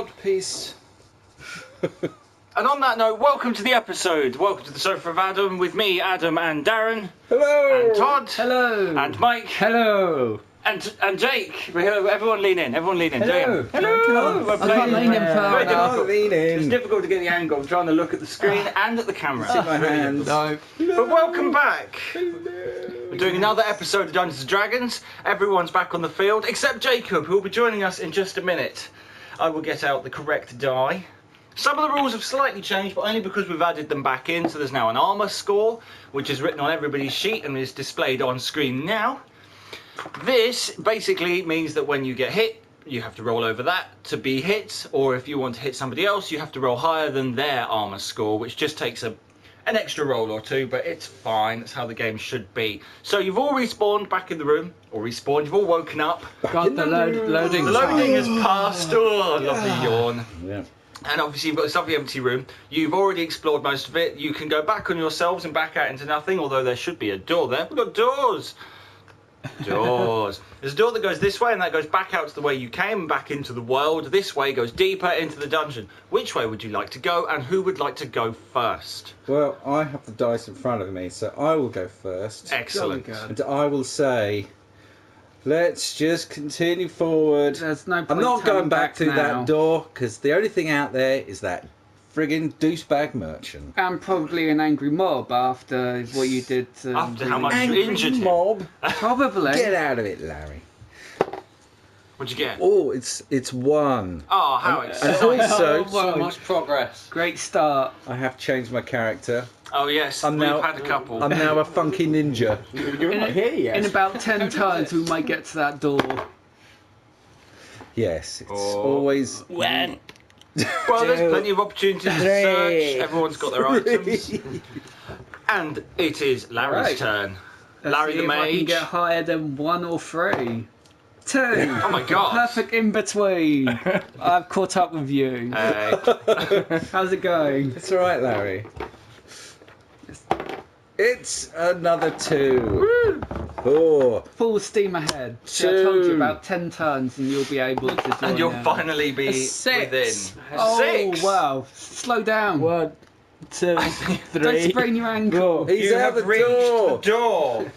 codpiece. And on that note, welcome to the episode. Welcome to the Sofa of Adam with me, Adam, and Darren. Hello. And Todd. Hello. And Mike. Hello. And Jake. Everyone lean in. Everyone lean in. Hello. Hello. I can't lean in far enough. It's difficult to get the angle. I'm trying to look at the screen and at the camera. In my hands. No. But welcome back. We're doing another episode of Dungeons & Dragons. Everyone's back on the field, except Jacob, who will be joining us in just a minute. I will get out the correct die. Some of the rules have slightly changed, but only because we've added them back in. So there's now an armour score, which is written on everybody's sheet and is displayed on screen now. This basically means that when you get hit, you have to roll over that to be hit, or if you want to hit somebody else, you have to roll higher than their armour score, which just takes an extra roll or two, but it's fine. That's how the game should be. So you've all respawned back in the room, or respawned, you've all woken up. Got the loading. The loading has passed. Oh, lovely yawn. Yeah. And obviously you've got this lovely empty room. You've already explored most of it. You can go back on yourselves and back out into nothing, although there should be a door there. We've got doors. Doors. There's a door that goes this way, and that goes back out to the way you came and back into the world. This way goes deeper into the dungeon. Which way would you like to go, and who would like to go first? Well, I have the dice in front of me, so I will go first. Excellent. And I will say, let's just continue forward. There's no point I'm not going turning back through now. that door, because the only thing out there is that friggin' douchebag merchant. And probably an angry mob after what you did to... After how much you Angry injured him. mob. Probably. Get out of it, Larry. What'd you get? Oh, it's one. Oh, how exciting. And also, So much progress. Great start. I have changed my character. Oh, yes. I'm We've now- had a couple. I'm now a funky ninja. You're not here yet. In about 10 turns we might get to that door. Yes, it's Oh. always... When? Well, there's plenty of opportunities to search. Everyone's got their items. And it is Larry's Right. turn. Let's Larry see the if I can mage. get higher than 1 or 3. 2. Oh my god. Perfect in between. I've caught up with you. How's it going? It's alright, Larry. It's another 2. Oh, Full steam ahead. See, I told you about 10 turns and you'll be able to join And you'll in. finally be Six. within. Oh, 6. wow. Slow down. 1, 2, 3. Don't sprain your ankle. he's You out the have reached door. the door.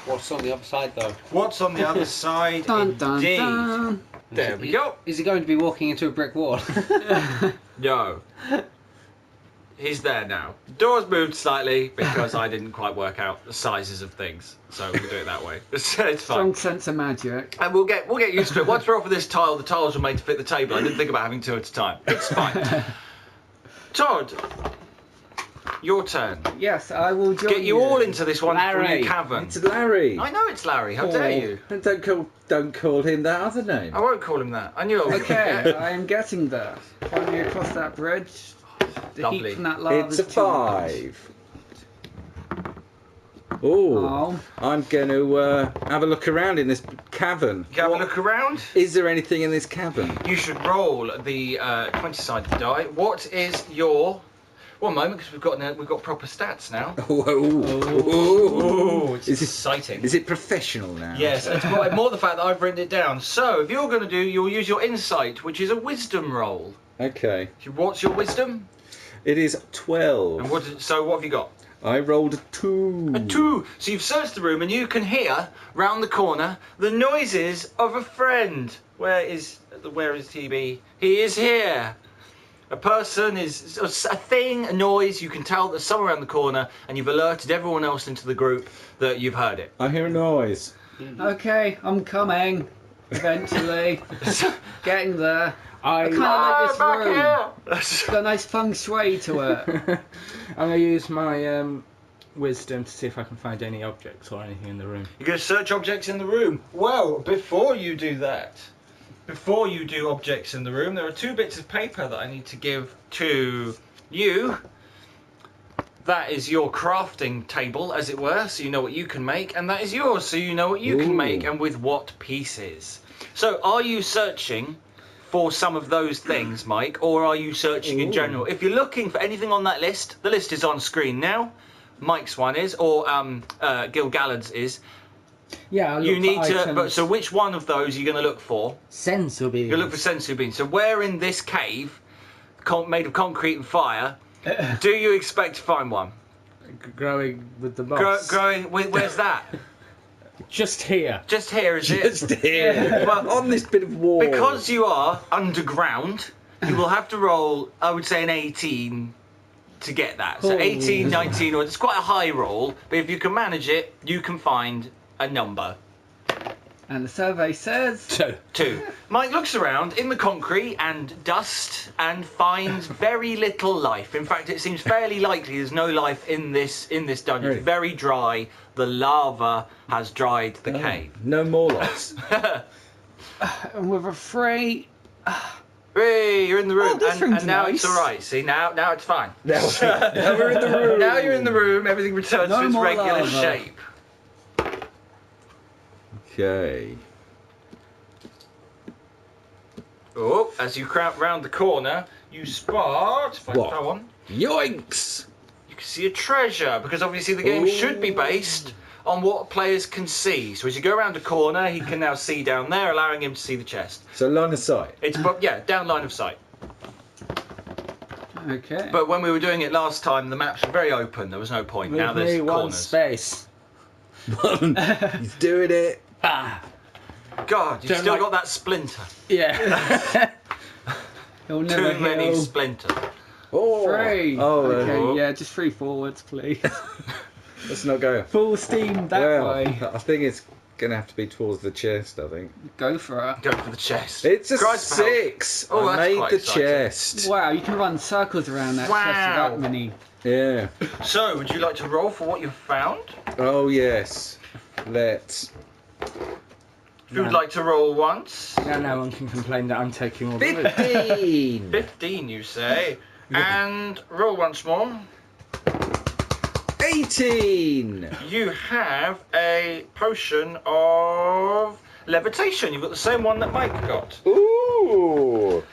What's on the other side though? What's on the other side? Dun, dun, Indeed. dun. There we go. Is he going to be walking into a brick wall? No. He's there now. The door's moved slightly because I didn't quite work out the sizes of things, so we'll do it that way. It's fine. Strong sense of magic. And we'll get used to it. Once we're off of this tile, the tiles are made to fit the table. I didn't think about having 2 at a time. It's fine. Todd, your turn. Yes, I will join Get you all into this wonderful Larry. new cavern. It's Larry. I know it's Larry. How dare you? And don't call him that other name. I won't call him that. I knew I would. Okay, I am getting there. Finally across that bridge. The Lovely. heat from that lava. It's a 5. Oh, Oh. I'm going to have a look around in this cavern. You have a look around. Is there anything in this cavern? You should roll the 20-sided die. What is your... One moment, because we've got proper stats now. Whoa. It's Is it- exciting. Is it professional now? Yes, it's more the fact that I've written it down. So, if you're going to do, you'll use your insight, which is a wisdom roll. Okay. What's your wisdom? It is 12. And what have you got? I rolled a 2. A 2. So you've searched the room and you can hear round the corner the noises of a friend. Where is TB? He is here. A person is a thing, a noise. You can tell that somewhere around the corner, and you've alerted everyone else into the group that you've heard it. I hear a noise. Okay, I'm coming. Eventually. Getting there. I kind Ah, of like back this room. here. Got a nice feng shui to it. I'm going to use my wisdom to see if I can find any objects or anything in the room. You're going to search objects in the room. Well, before you do that, before you do objects in the room, there are 2 bits of paper that I need to give to you. That is your crafting table, as it were, so you know what you can make, and that is yours, so you know what you can make and with what pieces. So, are you searching for some of those things, Mike, or are you searching in general? If you're looking for anything on that list, the list is on screen now. Mike's one is, or Gil Gallad's is. Yeah, I'll look You for need to. items. So which one of those are you going to look for? Sensu beans. You look for sensu beans. So where in this cave, made of concrete and fire, do you expect to find one? Growing with the boss. Growing. Where's that? Just here. Just here, is it? Just here. Well, on this bit of wall. because you are underground, you will have to roll, I would say, an 18 to get that. So Oh. 18, 19, or it's quite a high roll, but if you can manage it, you can find a number. And the survey says 2. Mike looks around in the concrete and dust and finds very little life. In fact, it seems fairly likely there's no life in this dungeon. It's very dry. The lava has dried the cave. No more loss. and with a 3. Hey, you're in the room, this and room's now nice. it's all right. See, now it's fine. now we're in the room. Now you're in the room. Everything returns No to its more regular lava. shape. Okay. Oh, as you crowd round the corner, you spot. If I What? throw on, Yoinks! you can see a treasure because obviously the game should be based on what players can see. So as you go around a corner, he can now see down there, allowing him to see the chest. So line of sight. It's down line of sight. Okay. But when we were doing it last time, the maps were very open. There was no point. Now Leave there's me one corners. space. He's doing it. Ah. God, you've Don't still like- got that splinter. Yeah. He'll never Too many heal. splinters. Oh. 3. Oh, Okay, yeah, just 3 forwards, please. let's not go. Full steam that well, way. I think it's gonna have to be towards the chest. I think Go for it. Go for the chest. it's a Christ for help. 6. Oh, I that's made quite the exciting. chest. Wow, you can run circles around that chest Wow. without many. Yeah. So, would you like to roll for what you've found? Oh yes. Let's. If you would like to roll once. Now no one can complain that I'm taking all the loot. 15. 15, you say. And roll once more. 18. You have a potion of levitation. You've got the same one that Mike got. Ooh.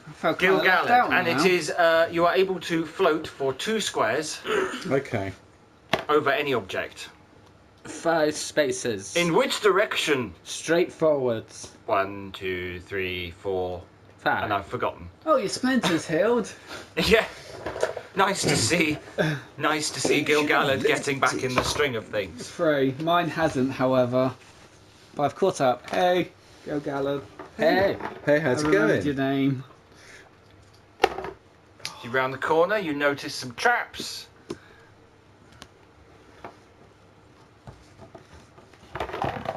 I felt kinda left Gilgalad. out And now. it is, you are able to float for 2 squares Okay. over any object. 5 spaces. In which direction? Straight forwards. 1, 2, 3, 4. 5. And I've forgotten. Oh, your splinter's healed. Yeah. Nice to see. Nice to see Gilgalad getting back in the string of things. 3. Mine hasn't, however. But I've caught up. Hey, go Gallad. Hey. Hey, how's I it remembered your going? name. You round the corner, you notice some traps.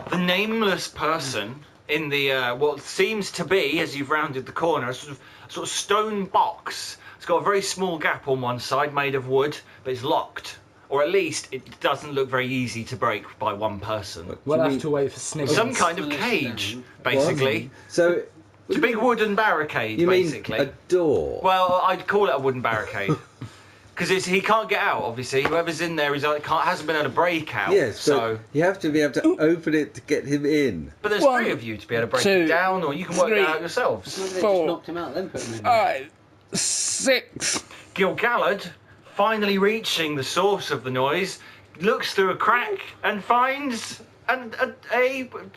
The nameless person in the what seems to be, as you've rounded the corner, a sort of stone box. It's got a very small gap on one side, made of wood, but it's locked, or at least it doesn't look very easy to break by one person. We'll You have mean- to wait for Sniggers. Some kind of cage, basically. So It's a big wooden barricade, you mean basically. a door? Well, I'd call it a wooden barricade. Because he can't get out, obviously. Whoever's in there hasn't been able to break out. Yes. So, So you have to be able to open it to get him in. but there's 1, 3 of you to be able to break 2, it down, or you can work it 3. out yourselves. Maybe they 4, just knocked him out, then put him in. 5, 6. Gilgalad, finally reaching the source of the noise, looks through a crack and finds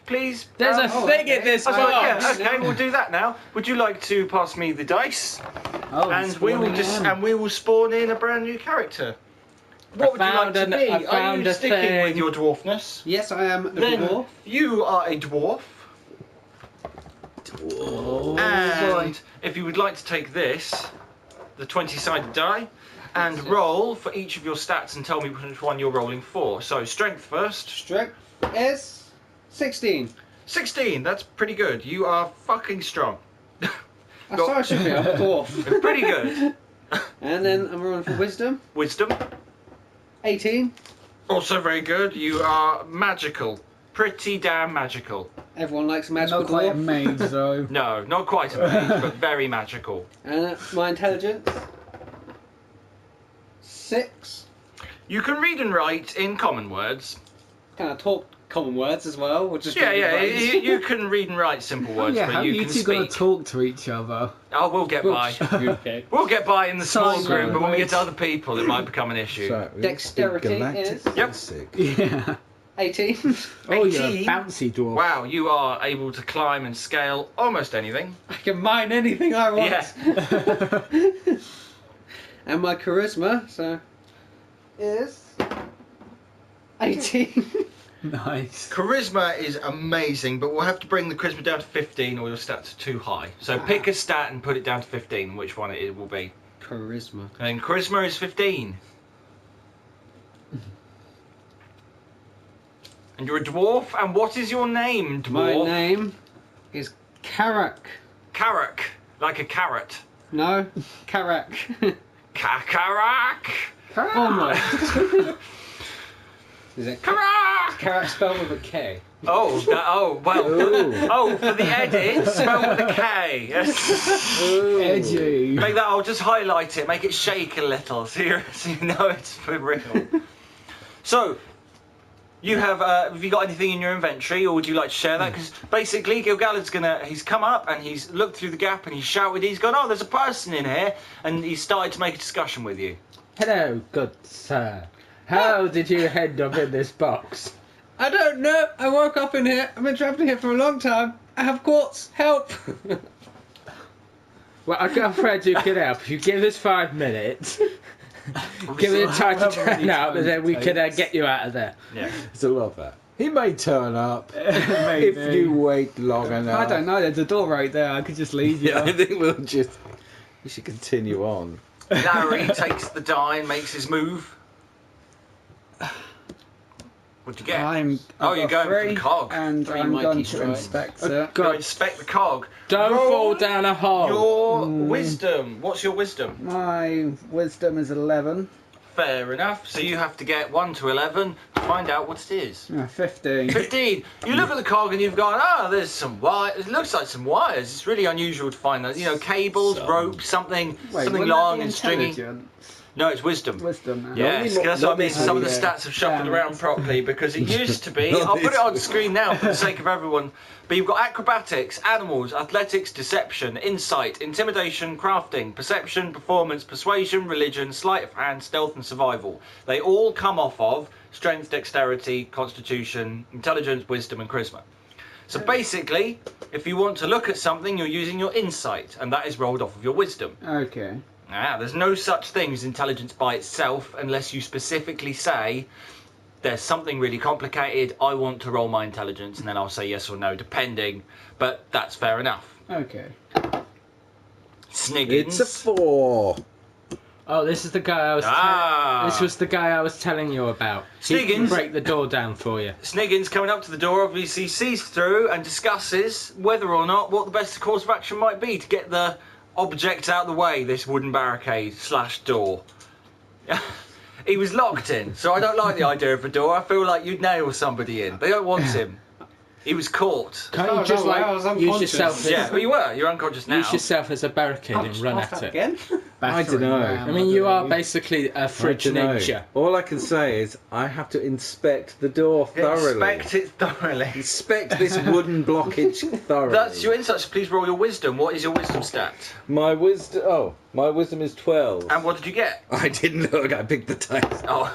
please. There's a thing in this I was like, box. yeah, okay, we'll do that now. Would you like to pass me the dice? Oh, And we will spawn in a brand new character. What would you like found to an- be? I Are found you a sticking thing. with your dwarfness? Yes, I am a Then dwarf. you are a dwarf. Oh, And if you would like to take this, the 20-sided die, and roll for each of your stats and tell me which one you're rolling for. So strength first. Strength is 16. 16, that's pretty good. You are fucking strong. I thought I should be a dwarf. Pretty good. And then I'm rolling for wisdom. Wisdom, 18. also very good. You are magical. Pretty damn magical. Everyone likes a magical Not quite a dwarf. mage, though. No, not quite a mage, but very magical. And my intelligence 6. You can read and write in common words. Can I talk common words as well? Or just Yeah, read and yeah, write? you can read and write simple words, yeah, but how you you can two gonna speak. talk to each other? Oh, we'll get by. Okay. We'll get by in the small Sign group, but when we get to language. other people, it might become an issue. So, Dexterity galactic is- Yep. classic. Yeah. 18. Oh, you're a 18? bouncy dwarf. Wow, you are able to climb and scale almost anything. I can mine anything I want. Yeah. And my charisma, so is 18. Nice. Charisma is amazing, but we'll have to bring the charisma down to 15 or your stats are too high. So pick a stat and put it down to 15, which one it will be. Charisma. And charisma is 15. And you're a dwarf, and what is your name, dwarf? My name is Karak. Karak, like a carrot. No, Karak. Karak! Almost. Is it Karak! Karak spelled with a K? Oh, well. Ooh. Oh, for the edit, spell with a K. Yes. Edgy. Make that. I'll just highlight it, make it shake a little, so you know it's for real. So, you have you got anything in your inventory, or would you like to share that? Because basically, Gilgalad's he's come up and he's looked through the gap and he's shouted. He's gone, oh, there's a person in here, and he started to make a discussion with you. Hello, good sir. How did you end up in this box? I don't know. I woke up in here. I've been travelling here for a long time. I have quartz. Help. Well, I'm afraid you can help. If you give us 5 minutes, give it time to turn up, and then we can get you out of there. Yeah. It's a lot that. He may turn up Maybe. if you wait long enough. I don't know. There's a door right there. I could just leave you. Yeah, I think we should continue on. Larry takes the die and makes his move. What'd you get? Oh, you're going for the cog. and Three I'm mighty going to strikes. inspect Go it. inspect the cog. Don't Roll fall down a hole. Your wisdom. What's your wisdom? My wisdom is 11. Fair enough. So you have to get 1 to 11 to find out what it is. 15. 15. You look at the cog and you've gone, oh, there's some wire. It looks like some wires. It's really unusual to find those. You know, cables, ropes, something long and stringy. No, it's wisdom. Wisdom. Yes, Not that's what I mean. this Some of the one. stats have shuffled Damn. around properly because it used to be. Not I'll put this it on one. screen now for the sake of everyone. But you've got acrobatics, animals, athletics, deception, insight, intimidation, crafting, perception, performance, persuasion, religion, sleight of hand, stealth, and survival. They all come off of strength, dexterity, constitution, intelligence, wisdom, and charisma. So basically, if you want to look at something, you're using your insight, and that is rolled off of your wisdom. Okay. There's no such thing as intelligence by itself unless you specifically say there's something really complicated, I want to roll my intelligence, and then I'll say yes or no, depending, but that's fair enough. Okay. Sniggins. It's a 4. Oh, this is the guy I was. This was the guy I was telling you about. He can Sniggins. break the door down for you. Sniggins coming up to the door obviously sees through and discusses whether or not what the best course of action might be to get the object out of the way, this wooden barricade / door. He was locked in, so I don't like the idea of a door. I feel like you'd nail somebody in. They don't want him. He was caught. Can't Oh, you just no, I was like use unconscious. yourself? Yeah, well you were. You're unconscious now. Use yourself as a barricade and run at it. Again? I don't know. I mean, you are basically a fridge ninja. All I can say is I have to inspect the door thoroughly. Inspect it thoroughly. Inspect this wooden blockage thoroughly. That's your insight, so please roll your wisdom. What is your wisdom stat? My wisdom. Oh, my wisdom is 12. And what did you get? I didn't look. I picked the dice. Oh.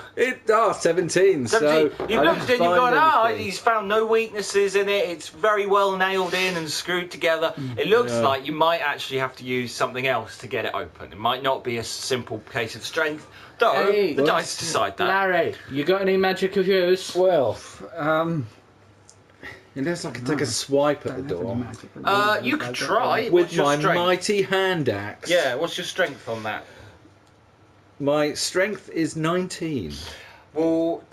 17. 17. So You've I looked at it and didn't you've gone, find anything. he's found no weaknesses in it. It's very well nailed in and screwed together. It looks Yeah. like you might actually have to use something else to get it open. It might not be a simple case of strength, though Hey, the dice decide that. Larry, you got any magic of yours? Well, unless I could take a swipe at the door You could try. with What's your my strength? mighty hand axe. Yeah, what's your strength on that? My strength is 19. We'll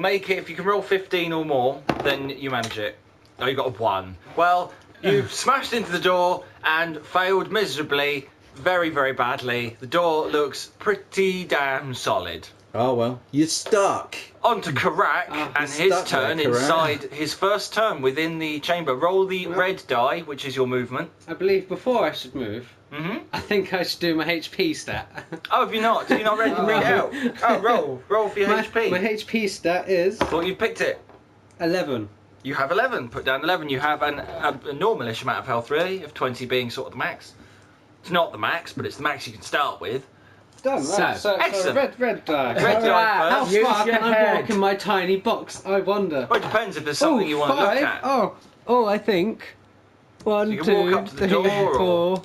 make it, if you can roll 15 or more, then you manage it. Oh, you got a 1. Well, you've smashed into the door and failed miserably, very, very badly. The door looks pretty damn solid. Oh well, you're stuck. On to Karak and his stuck there, turn Karak. inside his first turn within the chamber. Roll the red die, which is your movement. I believe before I should move, Mm-hmm. I think I should do my HP stat. Oh, have you not? You're not ready to read it out? Oh, roll for your my, HP. My HP stat is Thought you picked it. 11. You have 11. Put down 11. You have a normalish amount of health, really, of 20 being sort of the max. It's not the max, but it's the max you can start with. Done. Right. So excellent. red die. Red die How first. Use far your can I head. walk in my tiny box? I wonder. Well, it depends if there's something you want to look five. at. Oh, I think. One, you can walk two, up to the three, door, or- 4.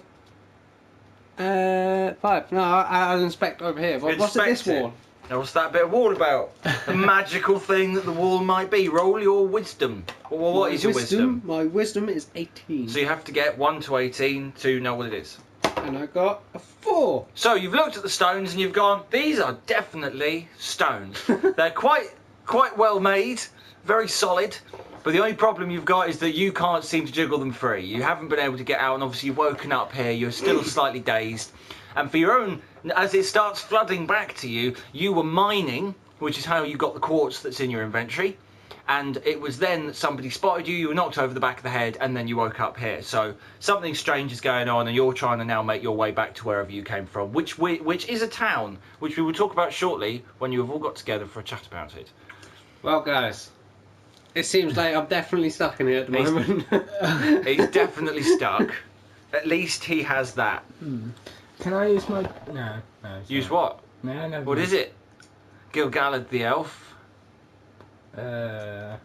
5. No, I'll inspect over here. What's at this Inspect it. wall? Now, what's that bit of wall about? The magical thing that the wall might be. Roll your wisdom. Well, what is your wisdom? My wisdom is 18. So you have to get 1 to 18 to know what it is. And I got a 4. So you've looked at the stones and you've gone, these are definitely stones. They're quite well made, very solid. But the only problem you've got is that you can't seem to jiggle them free. You haven't been able to get out, and obviously you've woken up here. You're still slightly dazed. And for your own, as it starts flooding back to you, you were mining, which is how you got the quartz that's in your inventory. And it was then that somebody spotted you, you were knocked over the back of the head, and then you woke up here. So something strange is going on, and you're trying to now make your way back to wherever you came from, which is a town, which we will talk about shortly when you have all got together for a chat about it. Well, guys, it seems like I'm definitely stuck in here at the moment. He's definitely stuck. At least he has that. Can I use my... No. Use what? No, no. What is it? Gil-galad the elf? I'm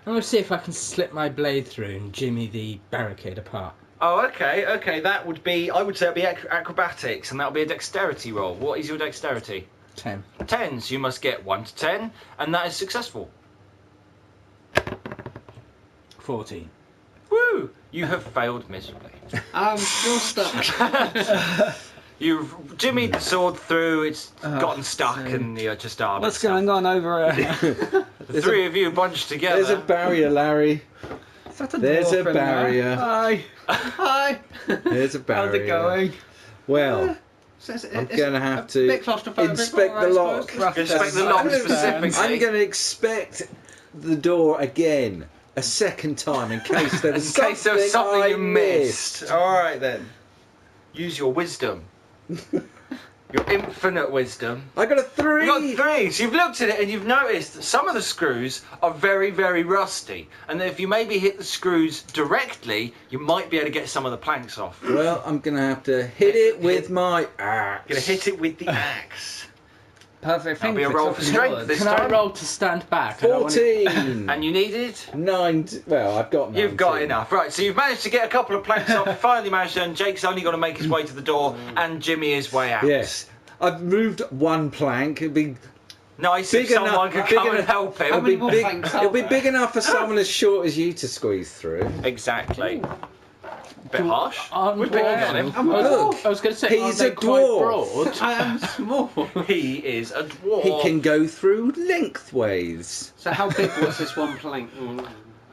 going to see if I can slip my blade through and jimmy the barricade apart. Oh, okay. That would be, I would say it'd be acrobatics, and that would be a dexterity roll. What is your dexterity? 10. 10, so you must get 1 to 10, and that is successful. 14. Woo! You have failed miserably. I'm still stuck. You've jimmied the sword through, it's gotten stuck, and you're just What's going on over here? The three of you bunched together. There's a barrier, Larry. Is that a There's dwarf a in there? barrier. Hi. Hi. There's a barrier. How's it going? Well, I'm going to have to bit claustrophobic, inspect the lock. Rough Inspect the test. lock I understand. specifically. I'm going to inspect the door again a second time in case there was In case there was something I you missed. Alright then. Use your wisdom. Your infinite wisdom. I got a 3. You got 3, so you've looked at it and you've noticed that some of the screws are very, very rusty. And that if you maybe hit the screws directly, you might be able to get some of the planks off. You're Well, I'm going to have to hit it with my axe. going to hit it with the axe. Perfect That'll thing be a for roll for chopping strength wood. this Can I time. roll to stand back? I don't wanna- 14. And you needed? 9. Well, I've got 19. You've got enough. Right, so you've managed to get a couple of planks off. You finally managed to, and Jake's only got to make his way to the door and Jimmy his way out. Yes. I've moved one plank. It'd be Nice big if someone enough. could big come and enough- help It'll him. be more big. planks It'll are be there? big enough for someone as short as you to squeeze through. Exactly. Bit harsh. Aren't We're picking on dwarves- him. Look, I was going to say, he's aren't they a quite dwarf. broad? I am small. He is a dwarf. He can go through lengthways. So how big was this one plank?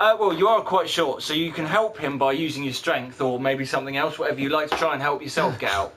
Well, you are quite short, so you can help him by using your strength or maybe something else, whatever you like to try and help yourself get out.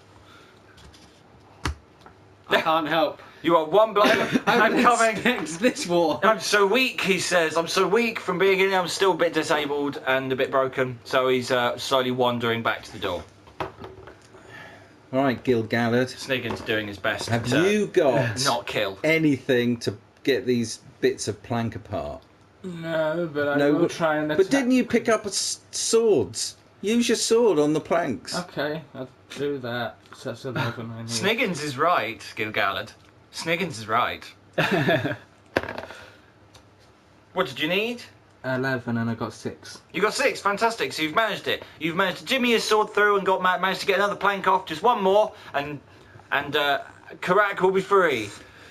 I can't help. You are one blow. I'm coming. Inspect this wall. I'm so weak, he says. I'm so weak from being in here. I'm still a bit disabled and a bit broken. So he's slowly wandering back to the door. All right, Gil-galad. Sniggins doing his best Have to you got not kill. anything to get these bits of plank apart? No, but I No, will but- try and But attack. didn't you pick up swords? Use your sword on the planks. Okay, I'll do that. So that's 11 I need. Sniggins is right, Gil-galad. Sniggins is right. What did you need? 11 and I got 6. You got 6, fantastic. So you've managed it. You've managed to jimmy his sword through and managed to get another plank off. Just one more, and Karak will be free.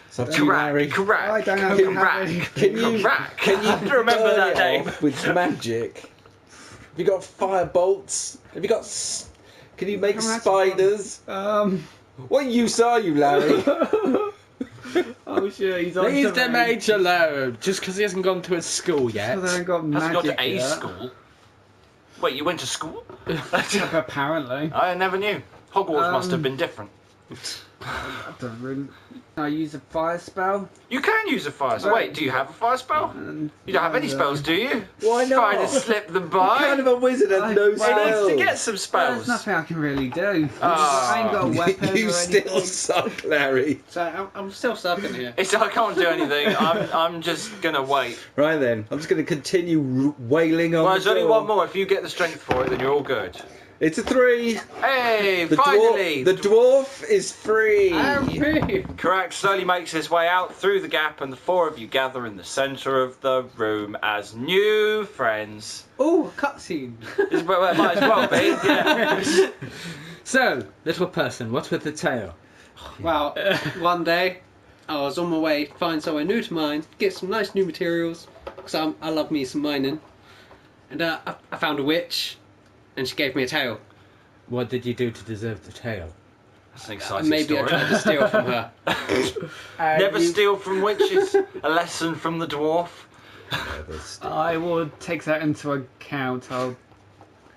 It's up to you, Larry. Karak. I don't know Karak. Can you Karak. can you remember burn that it name? off with magic? Have you got fire bolts? Have you got? Can you make spiders? What use are you, Larry? Oh sure, he's on Leave to the me. mage alone, just because he hasn't gone to a school yet. So they ain't got Hasn't magic got to a yet. school. Wait, you went to school? Apparently. I never knew. Hogwarts must have been different. I don't really... Can I use a fire spell? You can use a fire spell. Wait, do you have a fire spell? You don't have any spells, do you? Why not? Trying to slip them by. What kind of a wizard has no He needs to spells? get some There's spells. nothing I can really do. Ah. I ain't got a weapon You or still anything. suck, Larry. So I'm still stuck in here. I can't do anything. I'm just gonna wait. Right then, I'm just going to continue wailing on. Well, the there's only door. one more. If you get the strength for it, then you're all good. It's a 3. Hey, The finally! the dwarf is free. Karak slowly makes his way out through the gap, and the 4 of you gather in the centre of the room as new friends. Oh, a cutscene. It might as well be. Yeah. So, little person, what's with the tail? Well, one day I was on my way to find somewhere new to mine, get some nice new materials, because I love me some mining. And I found a witch, and she gave me a tail. What did you do to deserve the tail? That's an exciting Maybe story. I tried to steal from her. Never steal from witches. A lesson from the dwarf. I will take that into account. I'll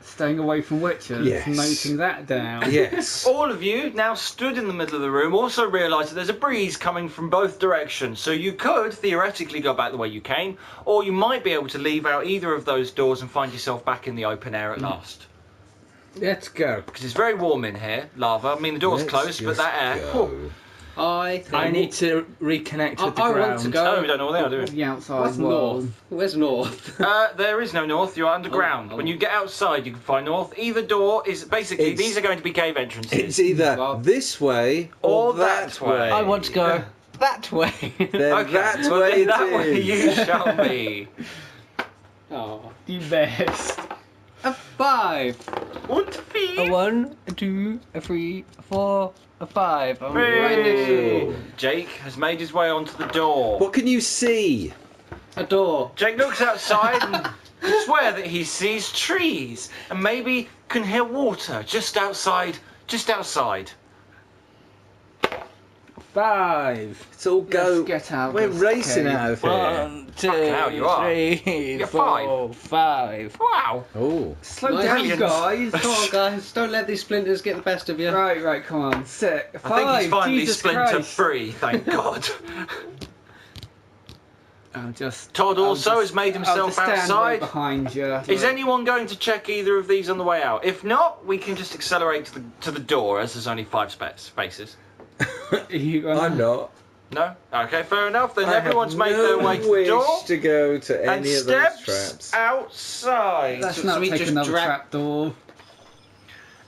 staying away from witches. Yes. Noting that down. Yes. All of you now stood in the middle of the room also realise that there's a breeze coming from both directions. So you could theoretically go back the way you came, or you might be able to leave out either of those doors and find yourself back in the open air at last. Let's go. Because it's very warm in here, lava. I mean, the door's Let's closed, but just that air. go. Whew. I need to reconnect with the I ground. want to go. Oh, we don't know where they are, do we? The outside What's world. north? Where's north? There is no north. You're underground. Oh. When you get outside, you can find north. Either door is basically these are going to be cave entrances. It's either Well, this way or that way. I want to go that way. Then Okay, that well, way then it that way is. you shall be. Oh. The best. A 5. Und vier. A 1, a 2, a 3, a 4, a 5. I'm Hey. right next to it. Jake has made his way onto the door. What can you see? A door. Jake looks outside and I swear that he sees trees and maybe can hear water just outside. Just outside. 5. It's all go. Let's get out. We're this racing cave. out of here. 1, 2, Fucking hell, you are. 3, You're 4, 5. Wow. Oh. Slow Nice. down, Brilliant. guys. Come on, guys. Don't let these splinters get the best of you. Right, come on. 6, 5. I think he's finally Jesus splinter Christ. free, thank God. I'll just. Todd I'll also just- has made I'll himself just stand right outside. behind you. Is anyone going to check either of these on the way out? If not, we can just accelerate to the door as there's only 5 spaces. You gonna- I'm not. No? Okay, fair enough. Then I everyone's have made their no way to the wish door to go to and any of those steps traps. outside. Let's So not we take just another drag- trap door.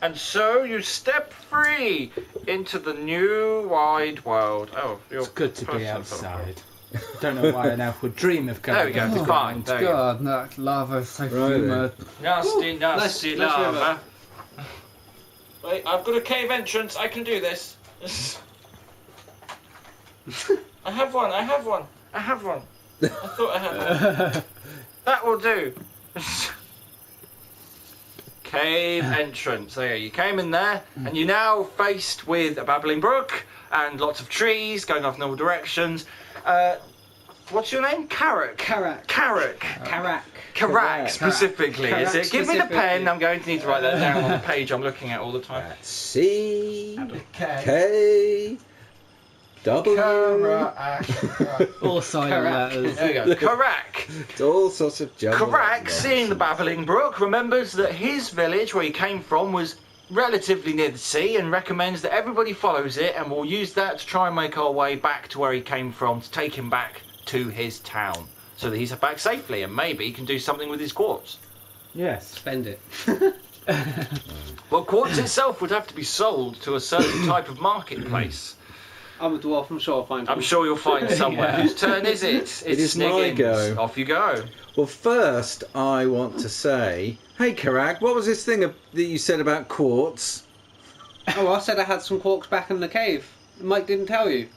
And so you step free into the new wide world. Oh, you're It's good to be person. outside. Don't know why an elf would dream of going There we go, underground. fine. There you go. God, that lava's so Right then. humid. Nasty, Nice lava. Wait, I've got a cave entrance. I can do this. I have one. I thought I had one. That will do. Cave entrance. There you came in there, and you're now faced with a babbling brook and lots of trees going off in all directions. What's your name? Karak. Karak. Karak. Karak. Karak specifically, is it? Karak Give me the pen. specifically. I'm going to need to write that down on the page I'm looking at all the time. C K W. All silent letters. There we go. Karak. It's all sorts of jumble. Karak, seeing the babbling brook, remembers that his village, where he came from, was relatively near the sea and recommends that everybody follows it, and we'll use that to try and make our way back to where he came from to take him back to his town so that he's back safely and maybe he can do something with his quartz. Yes. Spend it. Well, quartz itself would have to be sold to a certain type of marketplace. I'm a dwarf. I'm sure I'll find I'm one. sure you'll find somewhere. Yeah. Whose turn is it? It's is my Sniggins. go. Off you go. Well, first I want to say, hey Karak, what was this thing that you said about quartz? Oh, I said I had some quarks back in the cave. Mike didn't tell you.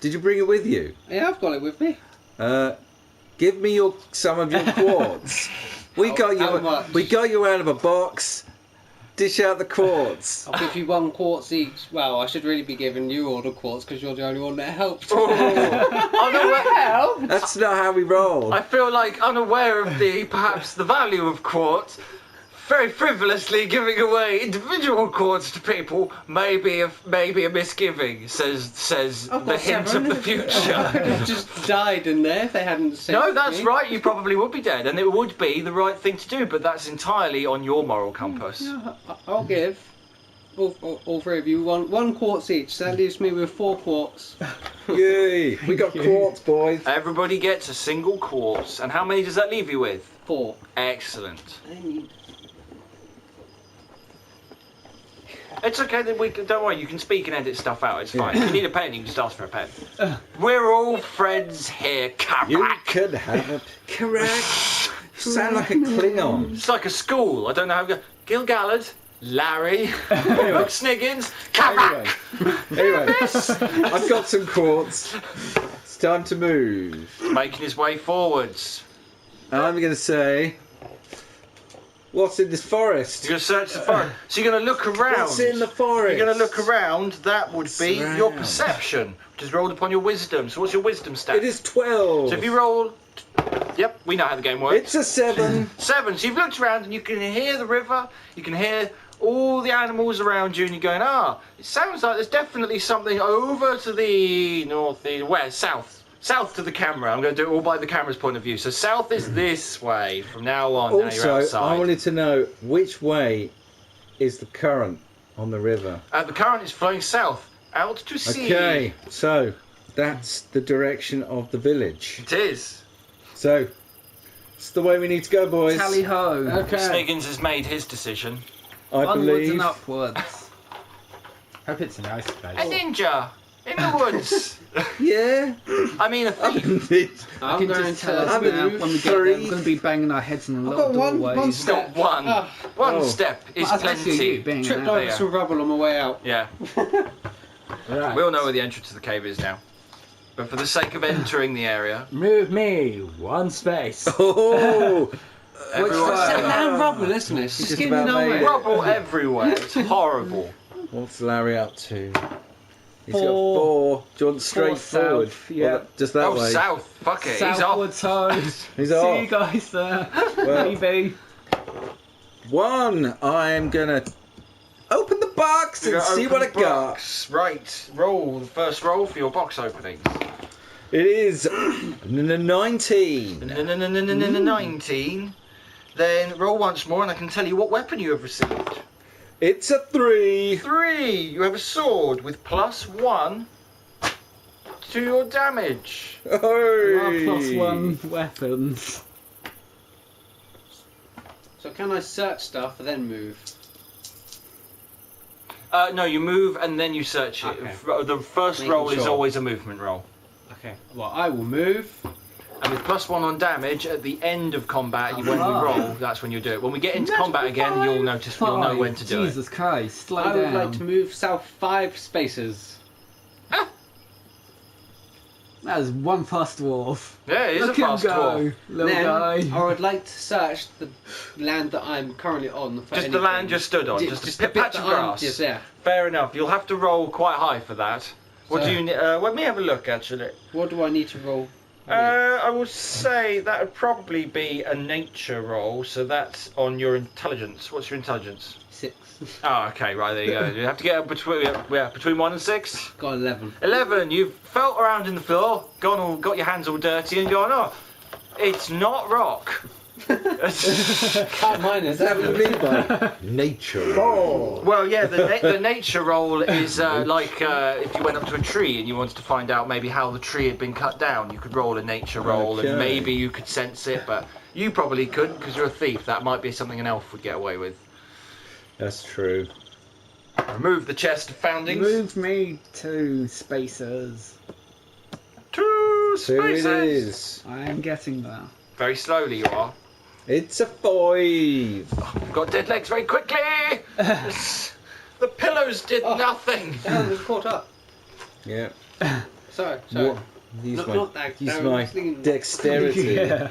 Did you bring it with you? Yeah, I've got it with me. Give me some of your quartz. We got How much? you out of a box. Dish out the quartz. I'll give you 1 quartz each. Well, I should really be giving you all the quartz because you're the only one that helped. Unaware, That's not how we roll. I feel like unaware of perhaps the value of quartz, very frivolously giving away individual quartz to people may be a misgiving, says I've the got hint 7. of the future. I'd have just died in there if they hadn't saved No, that's me. right, you probably would be dead, and it would be the right thing to do, but that's entirely on your moral compass. Yeah, I'll give all 3 of you 1 quartz each. So that leaves me with 4 quartz. Yay! We got quartz, boys. Everybody gets a single quartz, and how many does that leave you with? 4. Excellent. It's okay. Then don't worry. You can speak and edit stuff out. It's fine. If you need a pen, you can just ask for a pen. We're all friends here, Karak. You could have a correct. Sound like a Klingon. It's like a school. I don't know how to go. Gil Gallard, Larry, Sniggins, Karak. Anyway, I've got some quartz. It's time to move. Making his way forwards. I'm going to say, what's in this forest? You're going to search the forest. So you're going to look around. What's in the forest? You're going to look around. That would be your perception, which is rolled upon your wisdom. So what's your wisdom stat? It is 12. So if you roll... Yep, we know how the game works. It's a 7. 7. So you've looked around and you can hear the river. You can hear all the animals around you, and you're going, it sounds like there's definitely something over to the northeast, west, south to the camera. I'm going to do it all by the camera's point of view. So south is this way from now on. Now you're Also, outside. I wanted to know which way is the current on the river. The current is flowing south, out to sea. Okay, so that's the direction of the village. It is. So, it's the way we need to go, boys. Tally ho. Okay. Sniggins has made his decision. I Onwards believe. and upwards. Hope it's a nice place. A ninja in the woods. Yeah. I mean, a thief. I'm can going just to tell us now, now. when we get there, we're going to be banging our heads in a lot got of one doorways. step. Got one. Oh. One step is Well, that's actually you plenty. being Tripped an over yeah. some rubble on my way out. Yeah, Right. we all know where the entrance to the cave is now. But for the sake of entering the area, Move me one space. Oh. everyone It's way? a land rubble, isn't it? It's Just just getting about made nowhere. it. rubble everywhere. It's horrible. What's Larry up to? He's got 4. 4. Do you want straight south, forward? yeah. Or just that Oh, way? south. Fuck it. He's off. Southwards ho. He's See off. you guys there. Well, Maybe. 1. I'm gonna open the box and see what I got. Right. Roll the first roll for your box opening. It is 19. 19. Then roll once more, and I can tell you what weapon you have received. It's a 3. 3. You have a sword with +1 to your damage. Our Hey. +1 weapons. So can I search stuff and then move? No, you move and then you search it. Okay. The first Making roll is sure. always a movement roll. Okay. Well, I will move. And with +1 on damage, at the end of combat, when we roll, that's when you do it. When we get into combat again, you'll notice, you'll know when to do Jesus Christ, slow I would down. like to move south 5 spaces. That is one fast dwarf. it. Yeah, it is Look a him fast go, dwarf. little Then guy. I would like to search the land that I'm currently on. For Just the land you're stood on, just a the patch of grass. Just there. Fair enough. You'll have to roll quite high for that. What So- do you need? Let me have a look, actually. What do I need to roll? I would say that would probably be a nature roll, so that's on your intelligence. What's your intelligence? 6. Oh, okay, right, there you go. You have to get between 1 and 6. Got 11. 11, you've felt around in the floor, got your hands all dirty and gone, oh, it's not rock. Can't mine Is it. that what you mean by nature? Well, yeah, the nature roll is like if you went up to a tree and you wanted to find out maybe how the tree had been cut down, you could roll a nature roll Okay. and maybe you could sense it, but you probably couldn't because you're a thief. That might be something an elf would get away with. That's true. Remove the chest of foundings. Move me 2 spaces. 2 So it spaces. is. I am getting there. Very slowly you are. It's a 5. You've got dead legs very quickly. The pillows did nothing. Damn, it's caught up. Yeah. Sorry. What? Use Not that. use Darren, my I was thinking- dexterity. Yeah.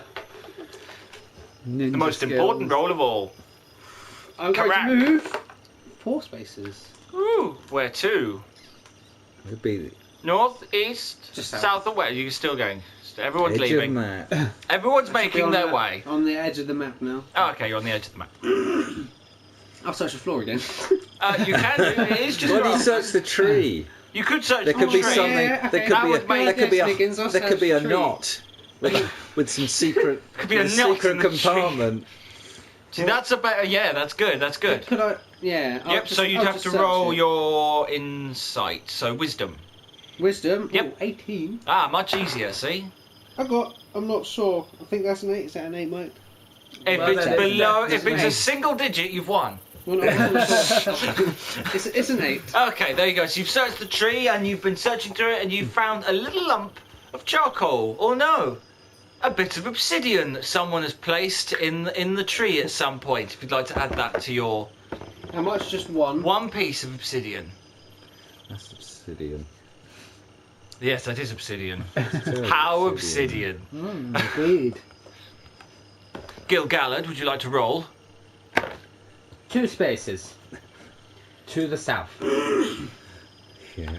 The most important roll of all. I'm going Correct. to move 4 spaces. Ooh, where to? It'd be North, east, Just south, south. or west? You're still going. Everyone's edge of leaving. map. Everyone's Be making on their the- way. On the edge of the map now. Oh, okay, you're on the edge of the map. I'll search the floor again. You can do it. It is just Why do you grass. search the tree? You could search There the could be tree. something. Yeah, There okay. could That be would make- a. There could be Sniggins, I'll a. There could be a search the tree. knot with some secret. Could be a with knot secret in the tree. compartment. See, that's a better. Yeah, that's good. That's good. Could I? Yeah. I'll Yep. just- So you'd I'll have just to search roll it. your insight. So wisdom. Wisdom. Yep. Ooh, 18. Ah, much easier. See. I'm not sure. I think that's an 8. Is that an 8, mate? If Well, it's that is- below, that's if it's a nice. single digit, you've won. Well, it's an 8. Okay, there you go. So you've searched the tree and you've been searching through it and you've found a little lump of charcoal, or no, a bit of obsidian that someone has placed in the tree at some point. If you'd like to add that to your... How much? Just one? One piece of obsidian. That's obsidian. Yes, that is obsidian. How obsidian? Indeed. Gil Gallard, would you like to roll? 2 spaces. To the south. Yeah.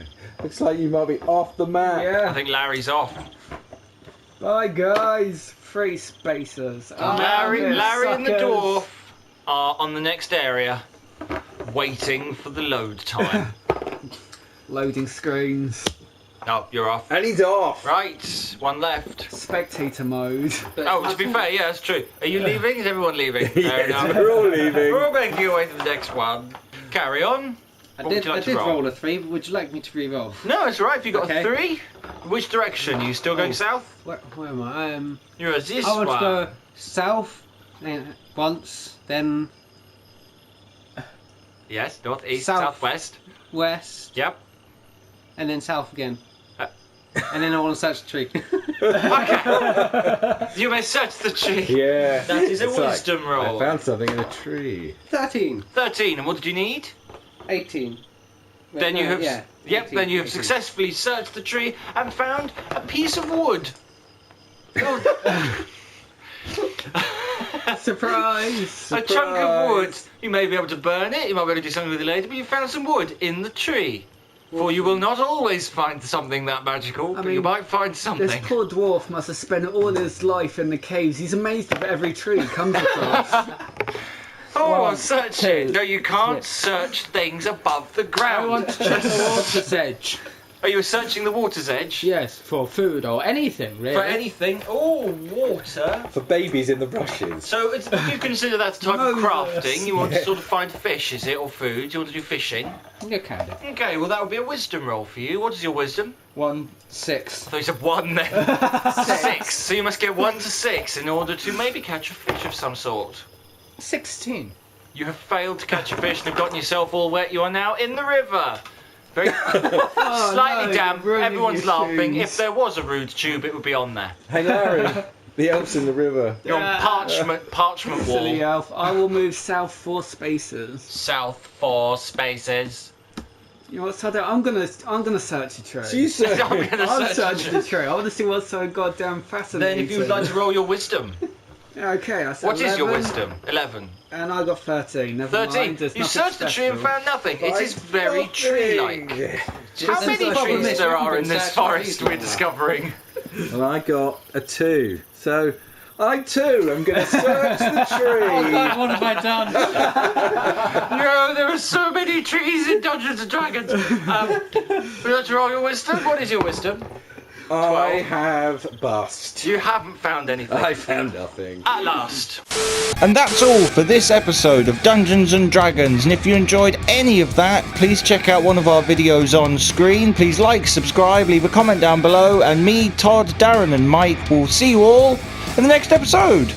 Looks like you might be off the map. I Yeah. think Larry's off. Bye, guys. 3 spacers. Larry and the suckers. dwarf are on the next area, waiting for the load time. Loading screens. Oh, you're off. And he's off. Right, one left. Spectator mode. Oh, to be fair, yeah, that's true. Are you leaving? Is everyone leaving? Fair Yes, enough. we're all leaving. We're all making our way to the next one. Carry on. What would you like I to did roll? roll a 3, but would you like me to re-roll? No, it's alright. If you got Okay. a 3, which direction? Are you still going south? Where am I? You're a this I want one. to go south once, then Yes, north, east, South. southwest. west, Yep. and then south again. Uh. And then I want to search the tree. Okay. You may search the tree. Yeah. That is a It's like, wisdom roll. I found something in a tree. 13. 13. And what did you need? 18. Wait, Then you no, have, yeah, yep. 18, Then you have 18. successfully searched the tree and found a piece of wood. Oh. Surprise! A chunk of wood. You may be able to burn it. You might be able to do something with it later. But you found some wood in the tree. For you will not always find something that magical, but you mean, might find This something. poor dwarf must have spent all his life in the caves. He's amazed at every tree he comes across. Oh, One, search two, it. No, you can't search things above the I ground. want to check the water's edge. Are you searching the water's edge? Yes, for food or anything, really. For anything. Oh, water. For babies in the brushes. So it's, you consider that a type of Moses. crafting. You want to sort of find fish, is it, or food? You want to do fishing? You kind of. Okay, well that would be a wisdom roll for you. What is your wisdom? 1, 6. I thought you said 1 then. 6. So you must get 1 to 6 in order to maybe catch a fish of some sort. 16. You have failed to catch a fish and have gotten yourself all wet. You are now in the river. Very slightly no, damp. you're ruining Everyone's your laughing. shoes. If there was a rude tube, it would be on there. Hey Larry, the elf's in the river. You're on parchment Silly wall. elf. I will move south 4 spaces. South 4 spaces. You know what, Sado? I'm gonna search the tree. So you said. I'm gonna I'm search searching the tree. I want to see what's so goddamn Then fascinating. if you would like to roll your wisdom. Okay, I said What is your 11, wisdom? 11. And I got 13. Never 13. mind. There's You nothing searched the tree and special. found nothing. It is very tree-like. How That's many the problem trees is there we are haven't in this searched forest trees we're like that. discovering? And I got a 2. So I too am going to search the tree. What have I done? No, there are so many trees in Dungeons and Dragons. Would you like to roll your wisdom? What is your wisdom? I have bust. You haven't found anything. I found nothing. At last. And that's all for this episode of Dungeons and Dragons. And if you enjoyed any of that, please check out one of our videos on screen. Please like, subscribe, leave a comment down below. And me, Todd, Darren and Mike will see you all in the next episode.